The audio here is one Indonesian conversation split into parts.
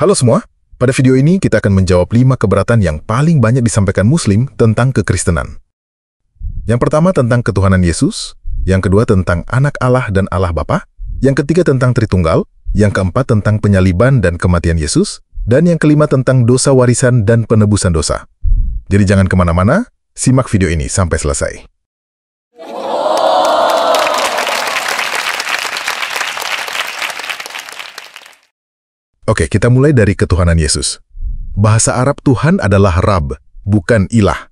Halo semua, pada video ini kita akan menjawab 5 keberatan yang paling banyak disampaikan Muslim tentang kekristenan. Yang pertama tentang ketuhanan Yesus, yang kedua tentang anak Allah dan Allah Bapa, yang ketiga tentang Tritunggal, yang keempat tentang penyaliban dan kematian Yesus, dan yang kelima tentang dosa warisan dan penebusan dosa. Jadi jangan kemana-mana, simak video ini sampai selesai. Oke, kita mulai dari ketuhanan Yesus. Bahasa Arab Tuhan adalah Rab, bukan ilah.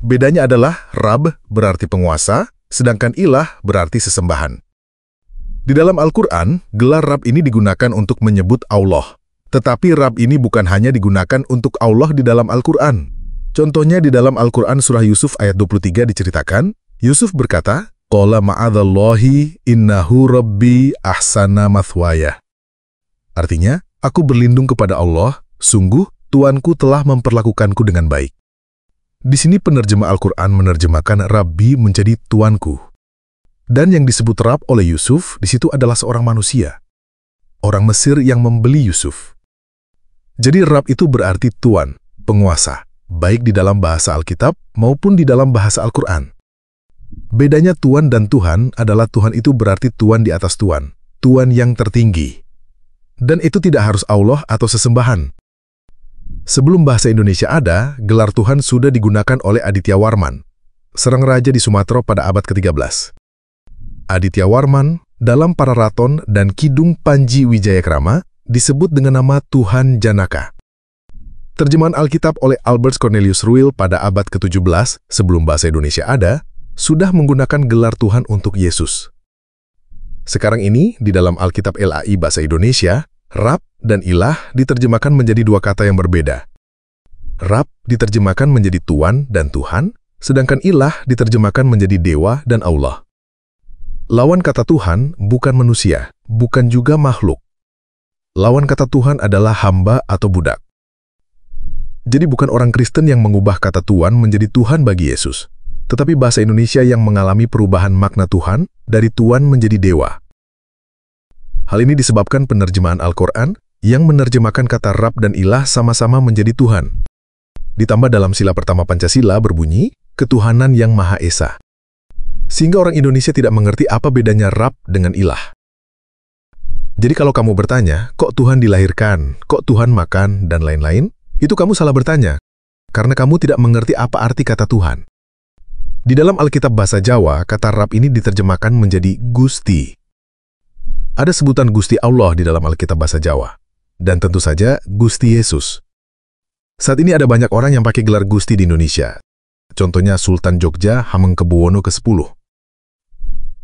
Bedanya adalah Rab berarti penguasa, sedangkan ilah berarti sesembahan. Di dalam Al-Quran, gelar Rab ini digunakan untuk menyebut Allah. Tetapi Rab ini bukan hanya digunakan untuk Allah di dalam Al-Quran. Contohnya di dalam Al-Quran surah Yusuf ayat 23 diceritakan, Yusuf berkata, "Qala ma'adzallahi innahu rabbi ahsana mathwaya." Artinya, aku berlindung kepada Allah, sungguh Tuanku telah memperlakukanku dengan baik. Di sini penerjemah Al-Quran menerjemahkan Rabbi menjadi Tuanku. Dan yang disebut Rab oleh Yusuf di situ adalah seorang manusia. Orang Mesir yang membeli Yusuf. Jadi Rab itu berarti Tuan, penguasa, baik di dalam bahasa Alkitab maupun di dalam bahasa Al-Quran. Bedanya Tuan dan Tuhan adalah Tuhan itu berarti Tuan di atas Tuan, Tuan yang tertinggi. Dan itu tidak harus Allah atau sesembahan. Sebelum bahasa Indonesia ada, gelar Tuhan sudah digunakan oleh Aditya Warman, seorang raja di Sumatera pada abad ke-13. Aditya Warman, dalam Pararaton dan Kidung Panji Wijayakrama, disebut dengan nama Tuhan Janaka. Terjemahan Alkitab oleh Albert Cornelius Ruil pada abad ke-17, sebelum bahasa Indonesia ada, sudah menggunakan gelar Tuhan untuk Yesus. Sekarang ini, di dalam Alkitab LAI Bahasa Indonesia, Rab dan ilah diterjemahkan menjadi dua kata yang berbeda. Rab diterjemahkan menjadi Tuan dan Tuhan, sedangkan ilah diterjemahkan menjadi Dewa dan Allah. Lawan kata Tuhan bukan manusia, bukan juga makhluk. Lawan kata Tuhan adalah hamba atau budak. Jadi bukan orang Kristen yang mengubah kata Tuan menjadi Tuhan bagi Yesus, tetapi bahasa Indonesia yang mengalami perubahan makna Tuhan dari Tuan menjadi Dewa. Hal ini disebabkan penerjemahan Al-Quran yang menerjemahkan kata Rab dan ilah sama-sama menjadi Tuhan. Ditambah dalam sila pertama Pancasila berbunyi, ketuhanan yang Maha Esa. Sehingga orang Indonesia tidak mengerti apa bedanya Rab dengan ilah. Jadi kalau kamu bertanya, kok Tuhan dilahirkan, kok Tuhan makan, dan lain-lain, itu kamu salah bertanya, karena kamu tidak mengerti apa arti kata Tuhan. Di dalam Alkitab Bahasa Jawa, kata Rab ini diterjemahkan menjadi Gusti. Ada sebutan Gusti Allah di dalam Alkitab Bahasa Jawa, dan tentu saja Gusti Yesus. Saat ini ada banyak orang yang pakai gelar Gusti di Indonesia. Contohnya Sultan Jogja Hamengkubuwono ke-10.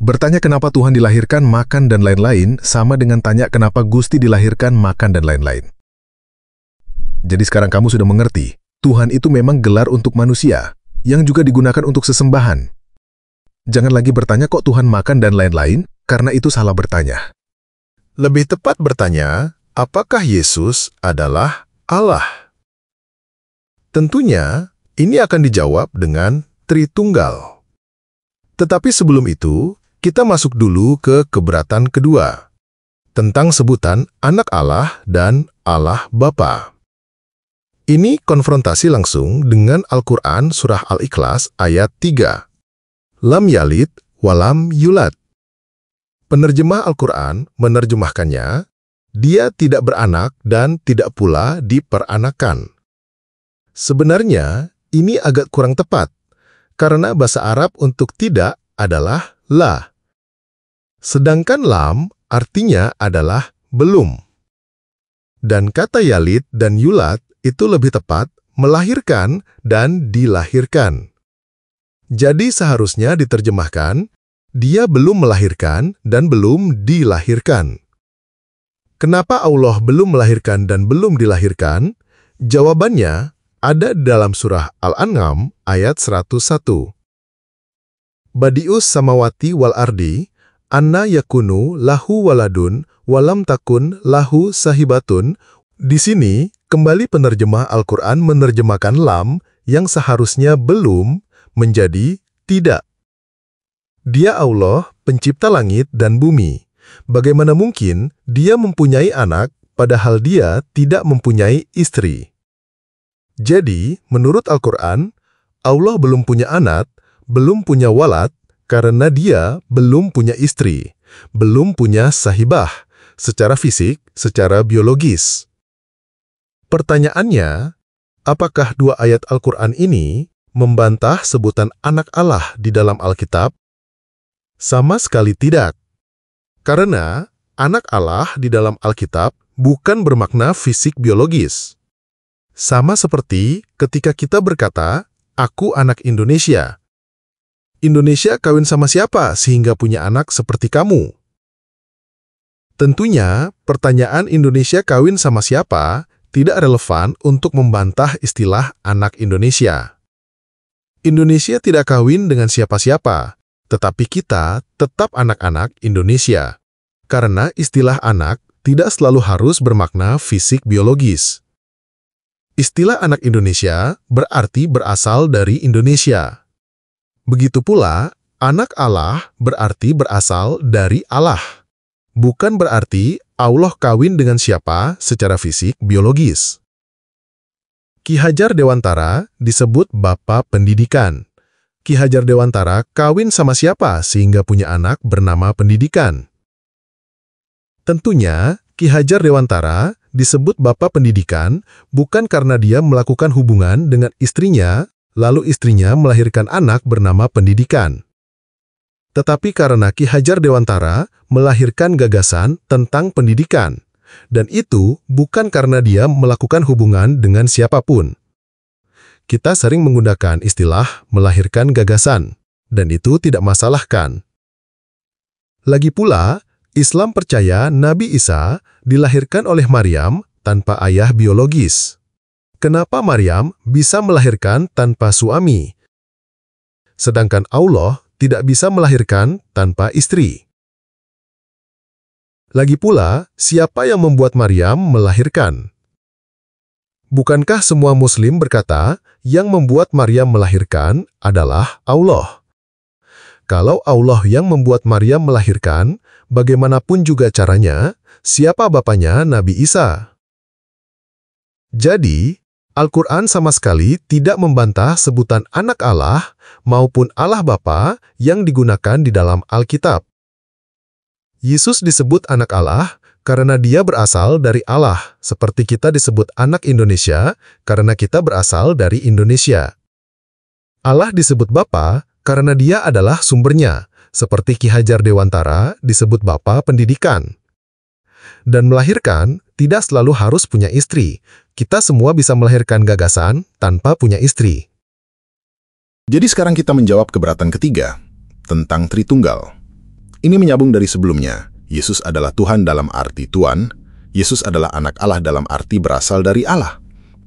Bertanya kenapa Tuhan dilahirkan, makan, dan lain-lain, sama dengan tanya kenapa Gusti dilahirkan, makan, dan lain-lain. Jadi sekarang kamu sudah mengerti, Tuhan itu memang gelar untuk manusia, yang juga digunakan untuk sesembahan. Jangan lagi bertanya kok Tuhan makan dan lain-lain, karena itu salah bertanya. Lebih tepat bertanya, apakah Yesus adalah Allah? Tentunya, ini akan dijawab dengan Tritunggal. Tetapi sebelum itu, kita masuk dulu ke keberatan kedua, tentang sebutan anak Allah dan Allah Bapa. Ini konfrontasi langsung dengan Al-Quran surah Al-Ikhlas ayat 3. Lam yalid walam yulad. Penerjemah Al-Quran menerjemahkannya, dia tidak beranak dan tidak pula diperanakan. Sebenarnya, ini agak kurang tepat, karena bahasa Arab untuk tidak adalah la. Sedangkan lam artinya adalah belum. Dan kata yalid dan yulad itu lebih tepat melahirkan dan dilahirkan. Jadi seharusnya diterjemahkan, dia belum melahirkan dan belum dilahirkan. Kenapa Allah belum melahirkan dan belum dilahirkan? Jawabannya ada dalam surah Al-An'am ayat 101. Badius samawati wal ardi, anna yakunu lahu waladun, walam takun lahu sahibatun. Di sini, kembali penerjemah Al-Quran menerjemahkan lam yang seharusnya belum menjadi tidak. Dia Allah, pencipta langit dan bumi. Bagaimana mungkin dia mempunyai anak, padahal dia tidak mempunyai istri. Jadi, menurut Al-Quran, Allah belum punya anak, belum punya walad, karena dia belum punya istri, belum punya sahibah, secara fisik, secara biologis. Pertanyaannya, apakah dua ayat Al-Quran ini membantah sebutan anak Allah di dalam Alkitab? Sama sekali tidak. Karena anak Allah di dalam Alkitab bukan bermakna fisik biologis. Sama seperti ketika kita berkata, aku anak Indonesia. Indonesia kawin sama siapa sehingga punya anak seperti kamu? Tentunya, pertanyaan Indonesia kawin sama siapa tidak relevan untuk membantah istilah anak Indonesia. Indonesia tidak kawin dengan siapa-siapa, tetapi kita tetap anak-anak Indonesia. Karena istilah anak tidak selalu harus bermakna fisik biologis. Istilah anak Indonesia berarti berasal dari Indonesia. Begitu pula, anak Allah berarti berasal dari Allah. Bukan berarti Allah kawin dengan siapa secara fisik biologis. Ki Hajar Dewantara disebut Bapak Pendidikan. Ki Hajar Dewantara kawin sama siapa sehingga punya anak bernama Pendidikan? Tentunya, Ki Hajar Dewantara disebut Bapak Pendidikan bukan karena dia melakukan hubungan dengan istrinya, lalu istrinya melahirkan anak bernama Pendidikan. Tetapi karena Ki Hajar Dewantara melahirkan gagasan tentang pendidikan, dan itu bukan karena dia melakukan hubungan dengan siapapun. Kita sering menggunakan istilah melahirkan gagasan, dan itu tidak masalahkan. Lagi pula, Islam percaya Nabi Isa dilahirkan oleh Maryam tanpa ayah biologis. Kenapa Maryam bisa melahirkan tanpa suami? Sedangkan Allah tidak bisa melahirkan tanpa istri. Lagi pula, siapa yang membuat Maryam melahirkan? Bukankah semua Muslim berkata, yang membuat Maryam melahirkan adalah Allah? Kalau Allah yang membuat Maryam melahirkan, bagaimanapun juga caranya, siapa bapaknya Nabi Isa? Jadi, Al-Quran sama sekali tidak membantah sebutan anak Allah maupun Allah Bapa yang digunakan di dalam Alkitab. Yesus disebut anak Allah karena dia berasal dari Allah, seperti kita disebut anak Indonesia karena kita berasal dari Indonesia. Allah disebut Bapa karena dia adalah sumbernya, seperti Ki Hajar Dewantara disebut Bapak Pendidikan. Dan melahirkan tidak selalu harus punya istri. Kita semua bisa melahirkan gagasan tanpa punya istri. Jadi sekarang kita menjawab keberatan ketiga, tentang Tritunggal. Ini menyambung dari sebelumnya. Yesus adalah Tuhan dalam arti Tuhan, Yesus adalah anak Allah dalam arti berasal dari Allah.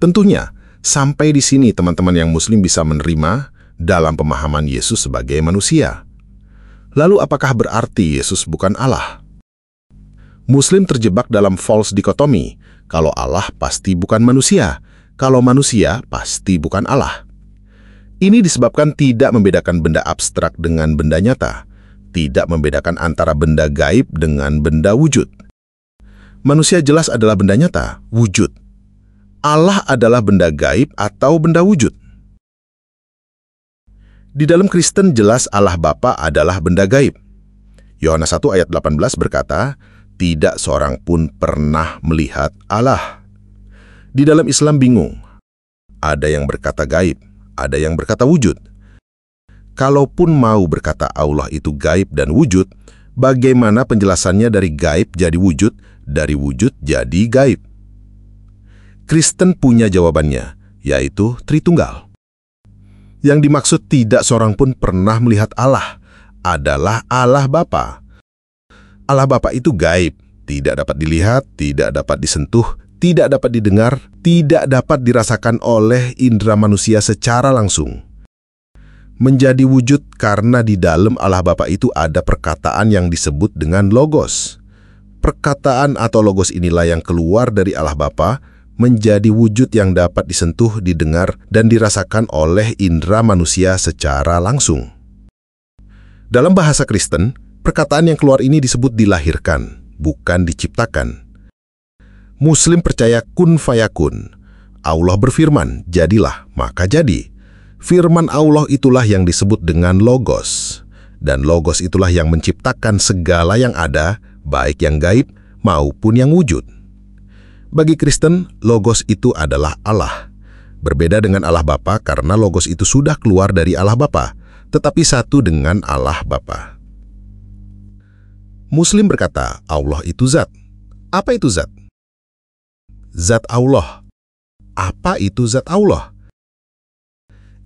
Tentunya, sampai di sini teman-teman yang Muslim bisa menerima dalam pemahaman Yesus sebagai manusia. Lalu apakah berarti Yesus bukan Allah? Muslim terjebak dalam false dikotomi, kalau Allah pasti bukan manusia, kalau manusia pasti bukan Allah. Ini disebabkan tidak membedakan benda abstrak dengan benda nyata, tidak membedakan antara benda gaib dengan benda wujud. Manusia jelas adalah benda nyata, wujud. Allah adalah benda gaib atau benda wujud. Di dalam Kristen jelas Allah Bapa adalah benda gaib. Yohanes 1 ayat 18 berkata, tidak seorang pun pernah melihat Allah. Di dalam Islam bingung. Ada yang berkata gaib, ada yang berkata wujud. Kalaupun mau berkata Allah itu gaib dan wujud, bagaimana penjelasannya dari gaib jadi wujud, dari wujud jadi gaib? Kristen punya jawabannya, yaitu Tritunggal. Yang dimaksud tidak seorang pun pernah melihat Allah adalah Allah Bapa. Allah Bapa itu gaib, tidak dapat dilihat, tidak dapat disentuh, tidak dapat didengar, tidak dapat dirasakan oleh indera manusia secara langsung. Menjadi wujud karena di dalam Allah Bapa itu ada perkataan yang disebut dengan logos. Perkataan atau logos inilah yang keluar dari Allah Bapa, menjadi wujud yang dapat disentuh, didengar, dan dirasakan oleh indera manusia secara langsung. Dalam bahasa Kristen, perkataan yang keluar ini disebut dilahirkan, bukan diciptakan. Muslim percaya kun fayakun. Allah berfirman, jadilah, maka jadi. Firman Allah itulah yang disebut dengan logos. Dan logos itulah yang menciptakan segala yang ada, baik yang gaib maupun yang wujud. Bagi Kristen, logos itu adalah Allah. Berbeda dengan Allah Bapa karena logos itu sudah keluar dari Allah Bapa, tetapi satu dengan Allah Bapa. Muslim berkata, Allah itu zat. Apa itu zat? Zat Allah. Apa itu zat Allah?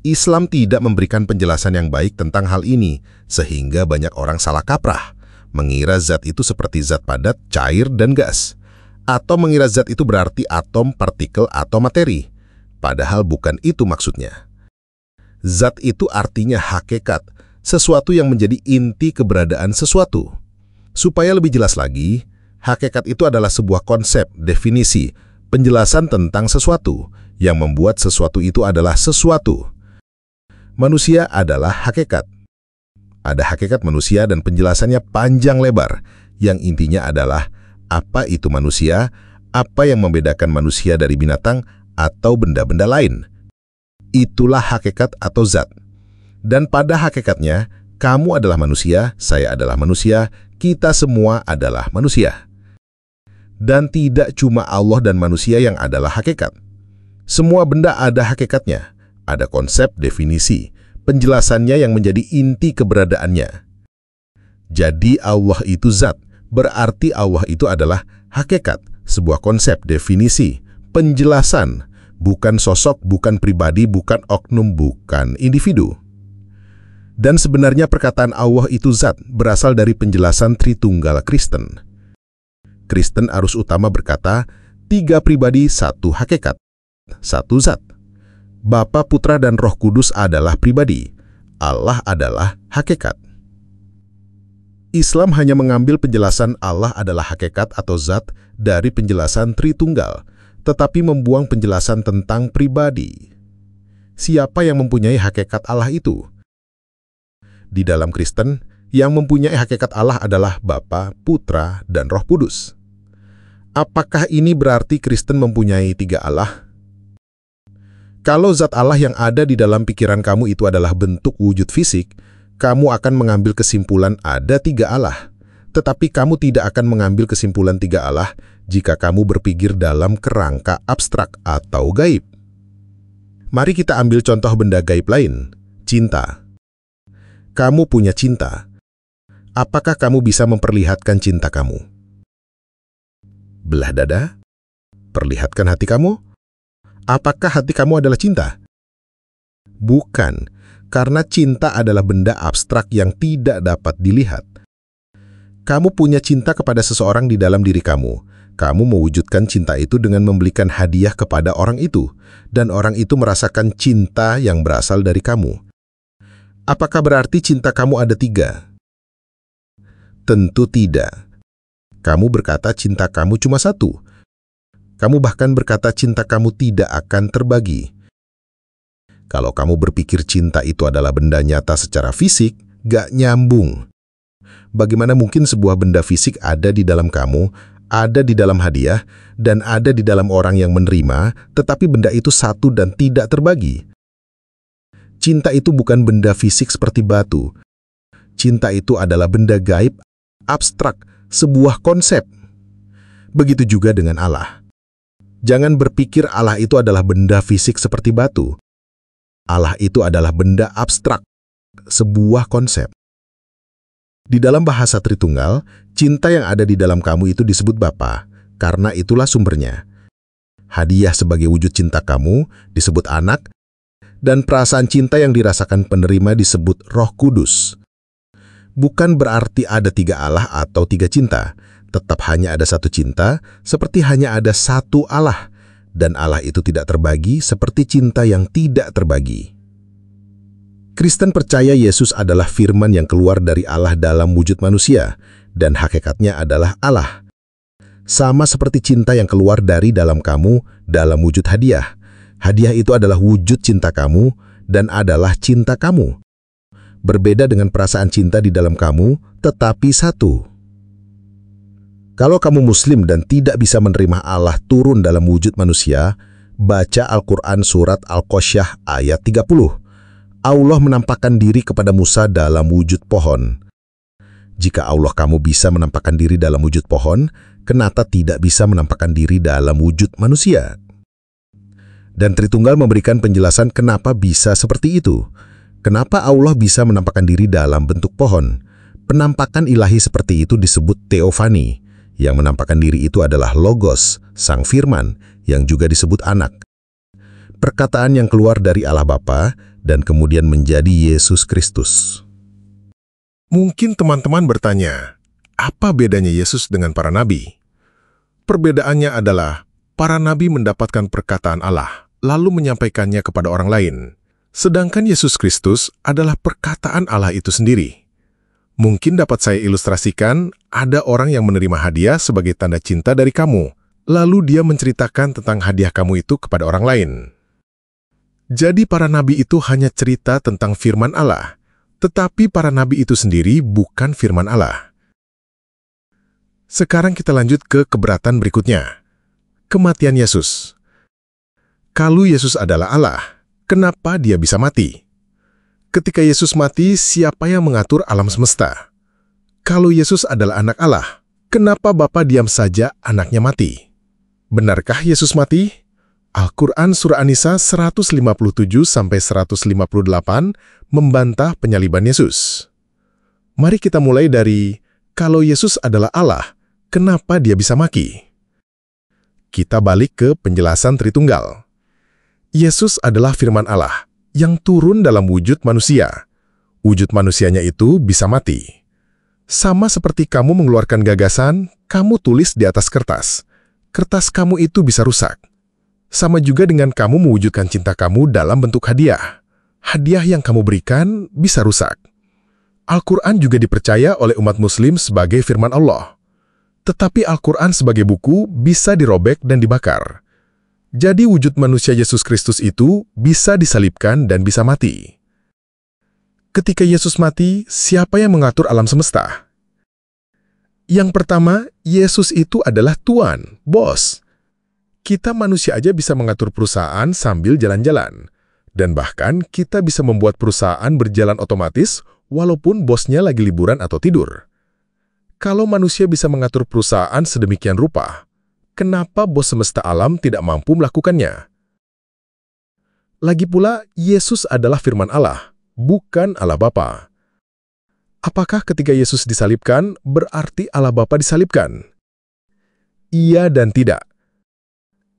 Islam tidak memberikan penjelasan yang baik tentang hal ini, sehingga banyak orang salah kaprah, mengira zat itu seperti zat padat, cair, dan gas, atau mengira zat itu berarti atom, partikel, atau materi. Padahal bukan itu maksudnya. Zat itu artinya hakikat, sesuatu yang menjadi inti keberadaan sesuatu. Supaya lebih jelas lagi, hakikat itu adalah sebuah konsep, definisi, penjelasan tentang sesuatu, yang membuat sesuatu itu adalah sesuatu. Manusia adalah hakikat. Ada hakikat manusia dan penjelasannya panjang lebar, yang intinya adalah apa itu manusia, apa yang membedakan manusia dari binatang atau benda-benda lain. Itulah hakikat atau zat. Dan pada hakikatnya, kamu adalah manusia, saya adalah manusia, kita semua adalah manusia. Dan tidak cuma Allah dan manusia yang adalah hakikat. Semua benda ada hakikatnya, ada konsep, definisi, penjelasannya yang menjadi inti keberadaannya. Jadi Allah itu zat, berarti Allah itu adalah hakikat, sebuah konsep, definisi, penjelasan, bukan sosok, bukan pribadi, bukan oknum, bukan individu. Dan sebenarnya perkataan Allah itu zat berasal dari penjelasan Tritunggal Kristen. Kristen arus utama berkata, 3 pribadi, 1 hakikat, 1 zat. Bapa, Putra, dan Roh Kudus adalah pribadi. Allah adalah hakikat. Islam hanya mengambil penjelasan Allah adalah hakikat atau zat dari penjelasan Tritunggal, tetapi membuang penjelasan tentang pribadi. Siapa yang mempunyai hakikat Allah itu? Di dalam Kristen, yang mempunyai hakikat Allah adalah Bapa, Putra, dan Roh Kudus. Apakah ini berarti Kristen mempunyai 3 Allah? Kalau zat Allah yang ada di dalam pikiran kamu itu adalah bentuk wujud fisik, kamu akan mengambil kesimpulan ada 3 Allah. Tetapi kamu tidak akan mengambil kesimpulan 3 Allah jika kamu berpikir dalam kerangka abstrak atau gaib. Mari kita ambil contoh benda gaib lain, cinta. Kamu punya cinta. Apakah kamu bisa memperlihatkan cinta kamu? Belah dada? Perlihatkan hati kamu? Apakah hati kamu adalah cinta? Bukan, karena cinta adalah benda abstrak yang tidak dapat dilihat. Kamu punya cinta kepada seseorang di dalam diri kamu. Kamu mewujudkan cinta itu dengan membelikan hadiah kepada orang itu, dan orang itu merasakan cinta yang berasal dari kamu. Apakah berarti cinta kamu ada 3? Tentu tidak. Kamu berkata cinta kamu cuma 1. Kamu bahkan berkata cinta kamu tidak akan terbagi. Kalau kamu berpikir cinta itu adalah benda nyata secara fisik, gak nyambung. Bagaimana mungkin sebuah benda fisik ada di dalam kamu, ada di dalam hadiah, dan ada di dalam orang yang menerima, tetapi benda itu satu dan tidak terbagi? Cinta itu bukan benda fisik seperti batu. Cinta itu adalah benda gaib, abstrak, sebuah konsep. Begitu juga dengan Allah. Jangan berpikir Allah itu adalah benda fisik seperti batu. Allah itu adalah benda abstrak, sebuah konsep. Di dalam bahasa Tritunggal, cinta yang ada di dalam kamu itu disebut Bapa, karena itulah sumbernya. Hadiah sebagai wujud cinta kamu disebut anak, dan perasaan cinta yang dirasakan penerima disebut Roh Kudus. Bukan berarti ada 3 Allah atau 3 cinta, tetap hanya ada 1 cinta, seperti hanya ada 1 Allah, dan Allah itu tidak terbagi seperti cinta yang tidak terbagi. Kristen percaya Yesus adalah firman yang keluar dari Allah dalam wujud manusia, dan hakikatnya adalah Allah. Sama seperti cinta yang keluar dari dalam kamu dalam wujud hadiah. Hadiah itu adalah wujud cinta kamu dan adalah cinta kamu. Berbeda dengan perasaan cinta di dalam kamu, tetapi satu. Kalau kamu Muslim dan tidak bisa menerima Allah turun dalam wujud manusia, baca Al-Quran surat Al-Qosyah ayat 30. Allah menampakkan diri kepada Musa dalam wujud pohon. Jika Allah kamu bisa menampakkan diri dalam wujud pohon, kenapa tidak bisa menampakkan diri dalam wujud manusia? Dan Tritunggal memberikan penjelasan kenapa bisa seperti itu. Kenapa Allah bisa menampakkan diri dalam bentuk pohon? Penampakan ilahi seperti itu disebut teofani. Yang menampakkan diri itu adalah Logos, Sang Firman, yang juga disebut anak. Perkataan yang keluar dari Allah Bapa dan kemudian menjadi Yesus Kristus. Mungkin teman-teman bertanya, apa bedanya Yesus dengan para nabi? Perbedaannya adalah, para nabi mendapatkan perkataan Allah, lalu menyampaikannya kepada orang lain. Sedangkan Yesus Kristus adalah perkataan Allah itu sendiri. Mungkin dapat saya ilustrasikan, ada orang yang menerima hadiah sebagai tanda cinta dari kamu, lalu dia menceritakan tentang hadiah kamu itu kepada orang lain. Jadi para nabi itu hanya cerita tentang firman Allah, tetapi para nabi itu sendiri bukan firman Allah. Sekarang kita lanjut ke keberatan berikutnya. Kematian Yesus. Kalau Yesus adalah Allah, kenapa dia bisa mati? Ketika Yesus mati, siapa yang mengatur alam semesta? Kalau Yesus adalah anak Allah, kenapa Bapa diam saja anaknya mati? Benarkah Yesus mati? Al-Quran Surah An-Nisa 157-158 membantah penyaliban Yesus. Mari kita mulai dari, kalau Yesus adalah Allah, kenapa dia bisa mati? Kita balik ke penjelasan Tritunggal. Yesus adalah firman Allah yang turun dalam wujud manusia. Wujud manusianya itu bisa mati. Sama seperti kamu mengeluarkan gagasan, kamu tulis di atas kertas. Kertas kamu itu bisa rusak. Sama juga dengan kamu mewujudkan cinta kamu dalam bentuk hadiah. Hadiah yang kamu berikan bisa rusak. Al-Quran juga dipercaya oleh umat Muslim sebagai firman Allah. Tetapi Al-Quran sebagai buku bisa dirobek dan dibakar. Jadi wujud manusia Yesus Kristus itu bisa disalibkan dan bisa mati. Ketika Yesus mati, siapa yang mengatur alam semesta? Yang pertama, Yesus itu adalah Tuan, bos. Kita manusia aja bisa mengatur perusahaan sambil jalan-jalan. Dan bahkan kita bisa membuat perusahaan berjalan otomatis walaupun bosnya lagi liburan atau tidur. Kalau manusia bisa mengatur perusahaan sedemikian rupa, kenapa bos semesta alam tidak mampu melakukannya? Lagi pula, Yesus adalah firman Allah, bukan Allah Bapa. Apakah ketika Yesus disalibkan, berarti Allah Bapa disalibkan? Iya dan tidak.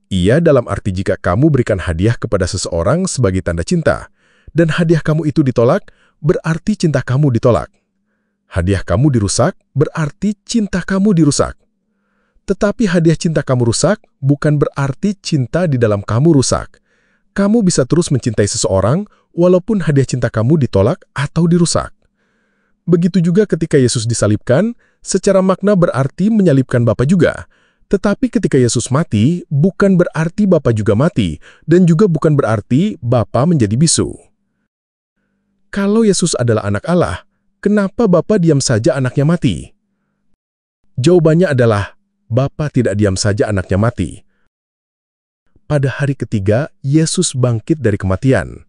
Iya dalam arti jika kamu berikan hadiah kepada seseorang sebagai tanda cinta, dan hadiah kamu itu ditolak, berarti cinta kamu ditolak. Hadiah kamu dirusak, berarti cinta kamu dirusak. Tetapi hadiah cinta kamu rusak bukan berarti cinta di dalam kamu rusak. Kamu bisa terus mencintai seseorang walaupun hadiah cinta kamu ditolak atau dirusak. Begitu juga ketika Yesus disalibkan, secara makna berarti menyalibkan Bapa juga. Tetapi ketika Yesus mati, bukan berarti Bapa juga mati, dan juga bukan berarti Bapa menjadi bisu. Kalau Yesus adalah anak Allah, kenapa Bapa diam saja anaknya mati? Jawabannya adalah, Bapa tidak diam saja anaknya mati. Pada hari ketiga, Yesus bangkit dari kematian.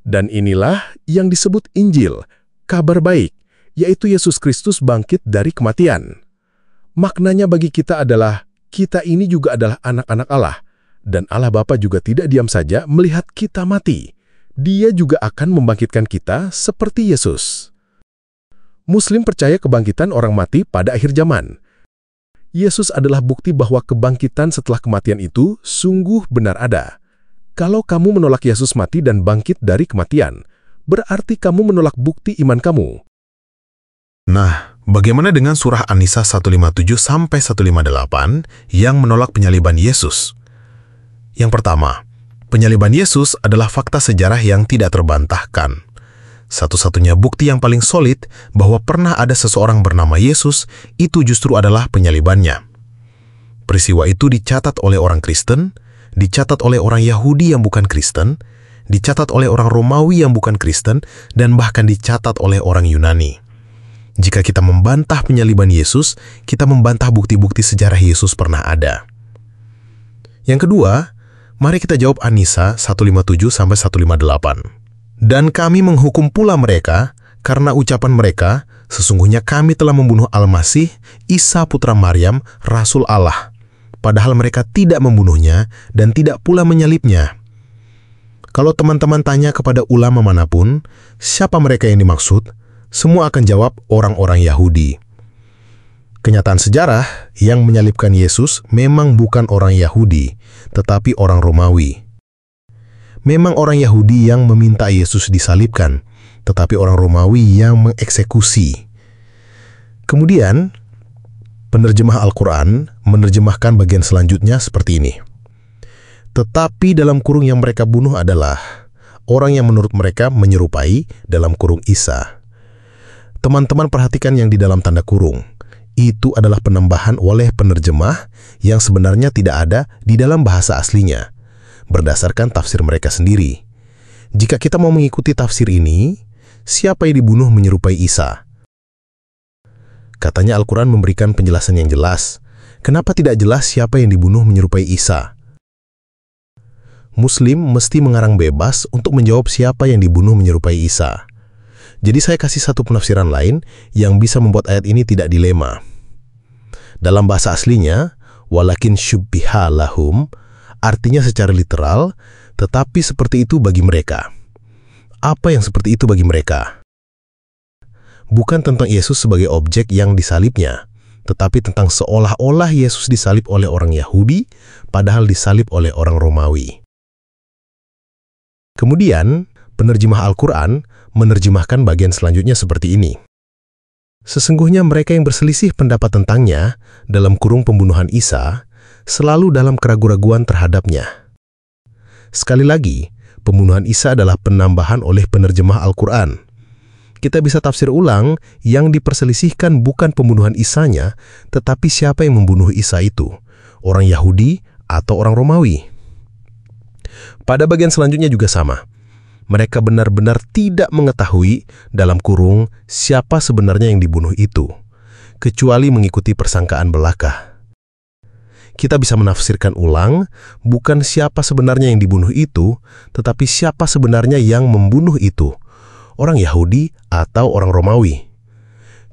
Dan inilah yang disebut Injil, kabar baik, yaitu Yesus Kristus bangkit dari kematian. Maknanya bagi kita adalah, kita ini juga adalah anak-anak Allah, dan Allah Bapa juga tidak diam saja melihat kita mati. Dia juga akan membangkitkan kita seperti Yesus. Muslim percaya kebangkitan orang mati pada akhir zaman. Yesus adalah bukti bahwa kebangkitan setelah kematian itu sungguh benar ada. Kalau kamu menolak Yesus mati dan bangkit dari kematian, berarti kamu menolak bukti iman kamu. Nah, bagaimana dengan surah An-Nisa 157-158 yang menolak penyaliban Yesus? Yang pertama, penyaliban Yesus adalah fakta sejarah yang tidak terbantahkan. Satu-satunya bukti yang paling solid bahwa pernah ada seseorang bernama Yesus itu justru adalah penyalibannya. Peristiwa itu dicatat oleh orang Kristen, dicatat oleh orang Yahudi yang bukan Kristen, dicatat oleh orang Romawi yang bukan Kristen, dan bahkan dicatat oleh orang Yunani. Jika kita membantah penyaliban Yesus, kita membantah bukti-bukti sejarah Yesus pernah ada. Yang kedua, mari kita jawab An-Nisa 157-158. Dan kami menghukum pula mereka, karena ucapan mereka, sesungguhnya kami telah membunuh Al-Masih, Isa putra Maryam, Rasul Allah. Padahal mereka tidak membunuhnya dan tidak pula menyalibnya. Kalau teman-teman tanya kepada ulama manapun, siapa mereka yang dimaksud? Semua akan jawab orang-orang Yahudi. Kenyataan sejarah yang menyalibkan Yesus memang bukan orang Yahudi, tetapi orang Romawi. Memang orang Yahudi yang meminta Yesus disalibkan, tetapi orang Romawi yang mengeksekusi. Kemudian, penerjemah Al-Quran menerjemahkan bagian selanjutnya seperti ini. Tetapi dalam kurung yang mereka bunuh adalah orang yang menurut mereka menyerupai dalam kurung Isa. Teman-teman perhatikan yang di dalam tanda kurung. Itu adalah penambahan oleh penerjemah yang sebenarnya tidak ada di dalam bahasa aslinya, berdasarkan tafsir mereka sendiri. Jika kita mau mengikuti tafsir ini, siapa yang dibunuh menyerupai Isa? Katanya Al-Quran memberikan penjelasan yang jelas. Kenapa tidak jelas siapa yang dibunuh menyerupai Isa? Muslim mesti mengarang bebas untuk menjawab siapa yang dibunuh menyerupai Isa. Jadi saya kasih satu penafsiran lain yang bisa membuat ayat ini tidak dilema. Dalam bahasa aslinya, walakin syubbiha lahum, artinya secara literal, tetapi seperti itu bagi mereka. Apa yang seperti itu bagi mereka? Bukan tentang Yesus sebagai objek yang disalibnya, tetapi tentang seolah-olah Yesus disalib oleh orang Yahudi, padahal disalib oleh orang Romawi. Kemudian, penerjemah Al-Quran menerjemahkan bagian selanjutnya seperti ini. Sesungguhnya mereka yang berselisih pendapat tentangnya dalam kurung pembunuhan Isa selalu dalam keraguan-raguan terhadapnya. Sekali lagi, pembunuhan Isa adalah penambahan oleh penerjemah Al-Quran. Kita bisa tafsir ulang yang diperselisihkan bukan pembunuhan Isanya, tetapi siapa yang membunuh Isa itu, orang Yahudi atau orang Romawi. Pada bagian selanjutnya juga sama. Mereka benar-benar tidak mengetahui dalam kurung siapa sebenarnya yang dibunuh itu, kecuali mengikuti persangkaan belaka. Kita bisa menafsirkan ulang, bukan siapa sebenarnya yang dibunuh itu, tetapi siapa sebenarnya yang membunuh itu, orang Yahudi atau orang Romawi.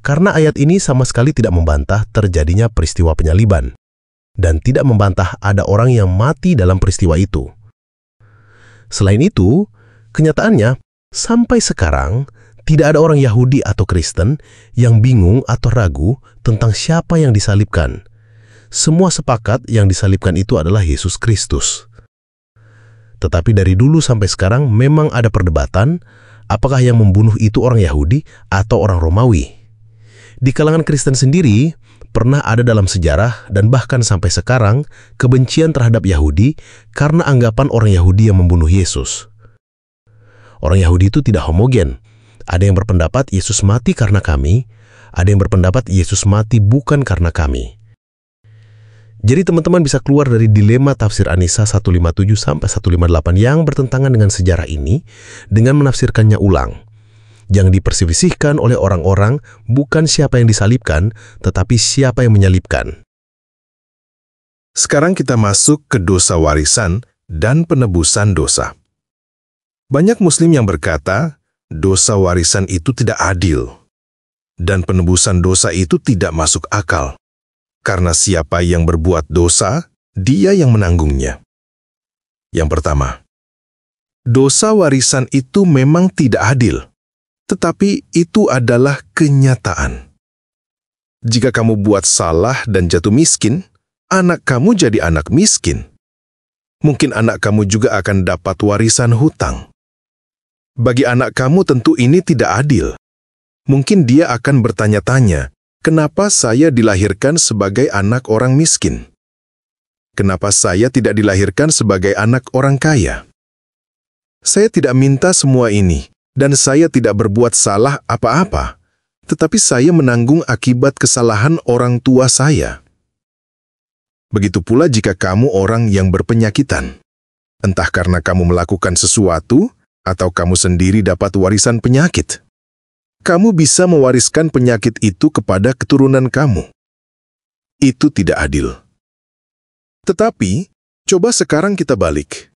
Karena ayat ini sama sekali tidak membantah terjadinya peristiwa penyaliban, dan tidak membantah ada orang yang mati dalam peristiwa itu. Selain itu, kenyataannya, sampai sekarang, tidak ada orang Yahudi atau Kristen yang bingung atau ragu tentang siapa yang disalibkan. Semua sepakat yang disalibkan itu adalah Yesus Kristus. Tetapi dari dulu sampai sekarang memang ada perdebatan, apakah yang membunuh itu orang Yahudi atau orang Romawi. Di kalangan Kristen sendiri, pernah ada dalam sejarah dan bahkan sampai sekarang kebencian terhadap Yahudi karena anggapan orang Yahudi yang membunuh Yesus. Orang Yahudi itu tidak homogen. Ada yang berpendapat Yesus mati karena kami, ada yang berpendapat Yesus mati bukan karena kami. Jadi teman-teman bisa keluar dari dilema tafsir An-Nisa 157-158 yang bertentangan dengan sejarah ini dengan menafsirkannya ulang. Yang diperselisihkan oleh orang-orang bukan siapa yang disalibkan, tetapi siapa yang menyalibkan. Sekarang kita masuk ke dosa warisan dan penebusan dosa. Banyak Muslim yang berkata, dosa warisan itu tidak adil, dan penebusan dosa itu tidak masuk akal. Karena siapa yang berbuat dosa, dia yang menanggungnya. Yang pertama, dosa warisan itu memang tidak adil, tetapi itu adalah kenyataan. Jika kamu buat salah dan jatuh miskin, anak kamu jadi anak miskin. Mungkin anak kamu juga akan dapat warisan hutang. Bagi anak kamu tentu ini tidak adil. Mungkin dia akan bertanya-tanya, kenapa saya dilahirkan sebagai anak orang miskin? Kenapa saya tidak dilahirkan sebagai anak orang kaya? Saya tidak minta semua ini, dan saya tidak berbuat salah apa-apa, tetapi saya menanggung akibat kesalahan orang tua saya. Begitu pula jika kamu orang yang berpenyakitan. Entah karena kamu melakukan sesuatu, atau kamu sendiri dapat warisan penyakit. kamu bisa mewariskan penyakit itu kepada keturunan kamu. Itu tidak adil. Tetapi, coba sekarang kita balik.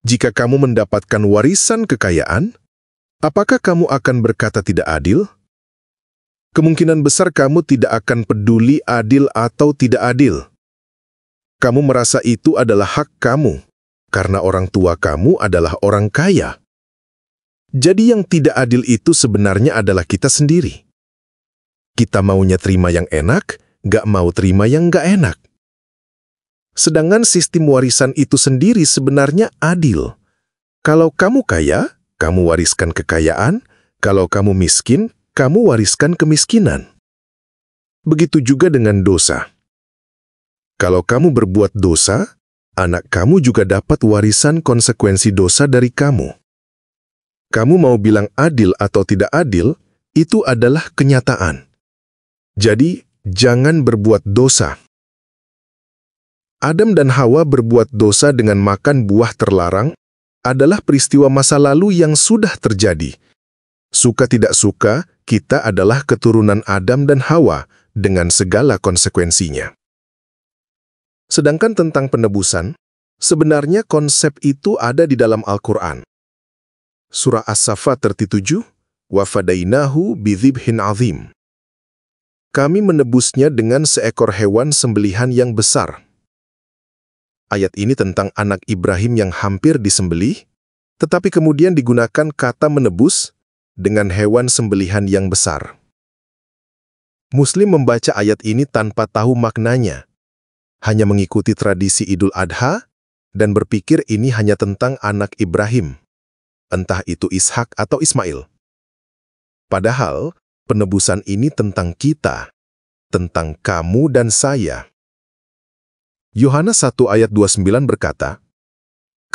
Jika kamu mendapatkan warisan kekayaan, apakah kamu akan berkata tidak adil? Kemungkinan besar kamu tidak akan peduli adil atau tidak adil. Kamu merasa itu adalah hak kamu, karena orang tua kamu adalah orang kaya. Jadi yang tidak adil itu sebenarnya adalah kita sendiri. Kita maunya terima yang enak, gak mau terima yang gak enak. Sedangkan sistem warisan itu sendiri sebenarnya adil. Kalau kamu kaya, kamu wariskan kekayaan. Kalau kamu miskin, kamu wariskan kemiskinan. Begitu juga dengan dosa. Kalau kamu berbuat dosa, anak kamu juga dapat warisan konsekuensi dosa dari kamu. Kamu mau bilang adil atau tidak adil, itu adalah kenyataan. Jadi, jangan berbuat dosa. Adam dan Hawa berbuat dosa dengan makan buah terlarang adalah peristiwa masa lalu yang sudah terjadi. Suka tidak suka, kita adalah keturunan Adam dan Hawa dengan segala konsekuensinya. Sedangkan tentang penebusan, sebenarnya konsep itu ada di dalam Al-Quran. Surah As-Saffat 37, وَفَدَيْنَاهُ بِذِبْحٍ عَظِيمٍ. Kami menebusnya dengan seekor hewan sembelihan yang besar. Ayat ini tentang anak Ibrahim yang hampir disembelih, tetapi kemudian digunakan kata menebus dengan hewan sembelihan yang besar. Muslim membaca ayat ini tanpa tahu maknanya, hanya mengikuti tradisi Idul Adha dan berpikir ini hanya tentang anak Ibrahim, entah itu Ishak atau Ismail. Padahal, penebusan ini tentang kita, tentang kamu dan saya. Yohanes 1 ayat 29 berkata,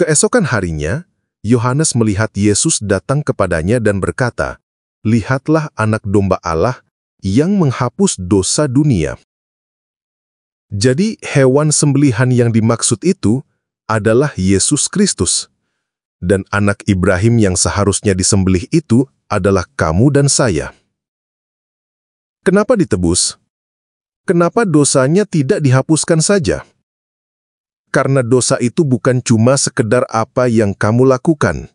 keesokan harinya, Yohanes melihat Yesus datang kepadanya dan berkata, lihatlah anak domba Allah yang menghapus dosa dunia. Jadi, hewan sembelihan yang dimaksud itu adalah Yesus Kristus. Dan anak Ibrahim yang seharusnya disembelih itu adalah kamu dan saya. Kenapa ditebus? Kenapa dosanya tidak dihapuskan saja? Karena dosa itu bukan cuma sekedar apa yang kamu lakukan,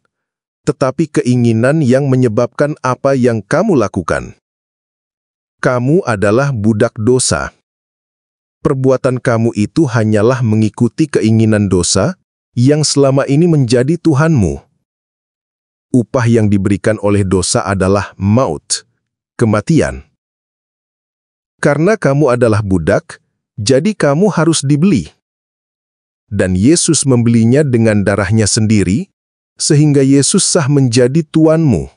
tetapi keinginan yang menyebabkan apa yang kamu lakukan. Kamu adalah budak dosa. Perbuatan kamu itu hanyalah mengikuti keinginan dosa yang selama ini menjadi Tuhanmu. Upah yang diberikan oleh dosa adalah maut, kematian. Karena kamu adalah budak, jadi kamu harus dibeli. Dan Yesus membelinya dengan darahnya sendiri, sehingga Yesus sah menjadi Tuanmu.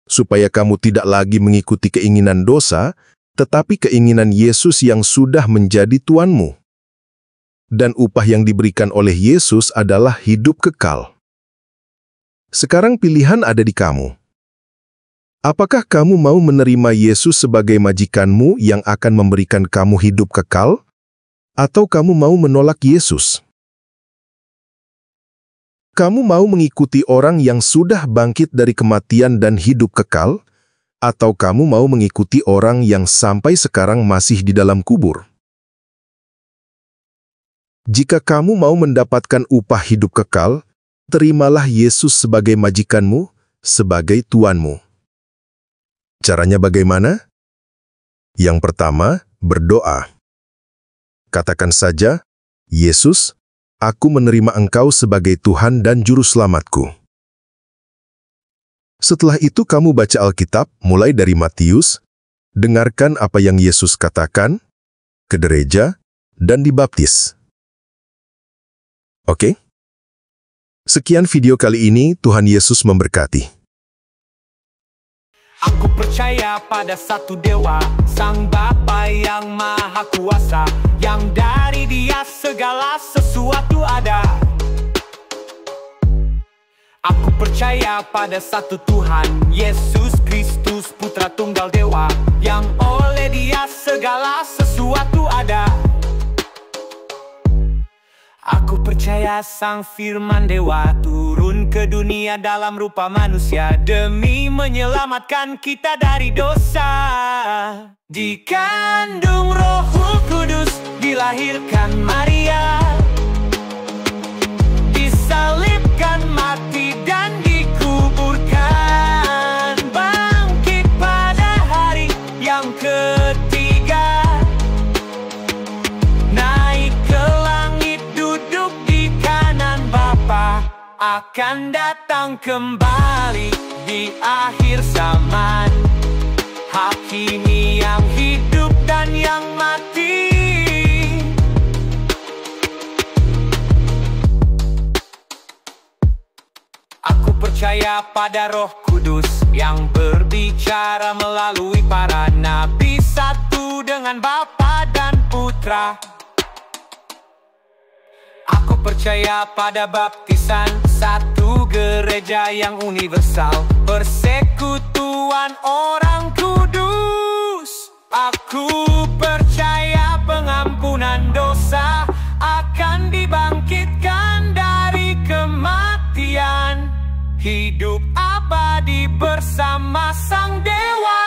Supaya kamu tidak lagi mengikuti keinginan dosa, tetapi keinginan Yesus yang sudah menjadi Tuanmu. Dan upah yang diberikan oleh Yesus adalah hidup kekal. Sekarang pilihan ada di kamu. Apakah kamu mau menerima Yesus sebagai majikanmu yang akan memberikan kamu hidup kekal? Atau kamu mau menolak Yesus? Kamu mau mengikuti orang yang sudah bangkit dari kematian dan hidup kekal? Atau kamu mau mengikuti orang yang sampai sekarang masih di dalam kubur? Jika kamu mau mendapatkan upah hidup kekal, terimalah Yesus sebagai majikanmu, sebagai Tuanmu. Caranya bagaimana? Yang pertama, berdoa. Katakan saja, Yesus, aku menerima Engkau sebagai Tuhan dan Juru Selamatku. Setelah itu kamu baca Alkitab mulai dari Matius, dengarkan apa yang Yesus katakan, ke gereja, dan dibaptis. Oke? Sekian video kali ini, Tuhan Yesus memberkati. Aku percaya pada satu dewa, Sang Bapa yang Maha Kuasa, yang dari Dia segala sesuatu ada. Aku percaya pada satu Tuhan, Yesus Kristus Putra Tunggal Dewa, yang oleh Dia segala sesuatu ada. Aku percaya Sang Firman Dewa turun ke dunia dalam rupa manusia demi menyelamatkan kita dari dosa. Dikandung Roh Kudus, dilahirkan Maria, disalibkan, mati dan dikuburkan, bangkit pada hari yang ketiga, naik ke langit, duduk di kanan Bapa, akan datang kembali di akhir zaman, hakimi yang hidup dan yang mati. Aku percaya pada Roh Kudus yang berbicara melalui para nabi, satu dengan Bapa dan Putra. Aku percaya pada baptisan, satu gereja yang universal, persekutuan orang kudus. Aku percaya pengampunan dosa, akan dibangkitkan dari kematian, hidup abadi bersama Sang Dewa.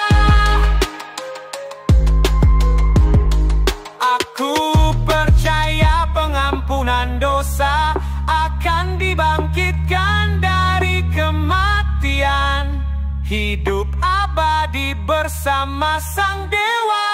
Aku percaya pengampunan dosa, akan dibangkitkan dari kematian, hidup abadi bersama Sang Dewa.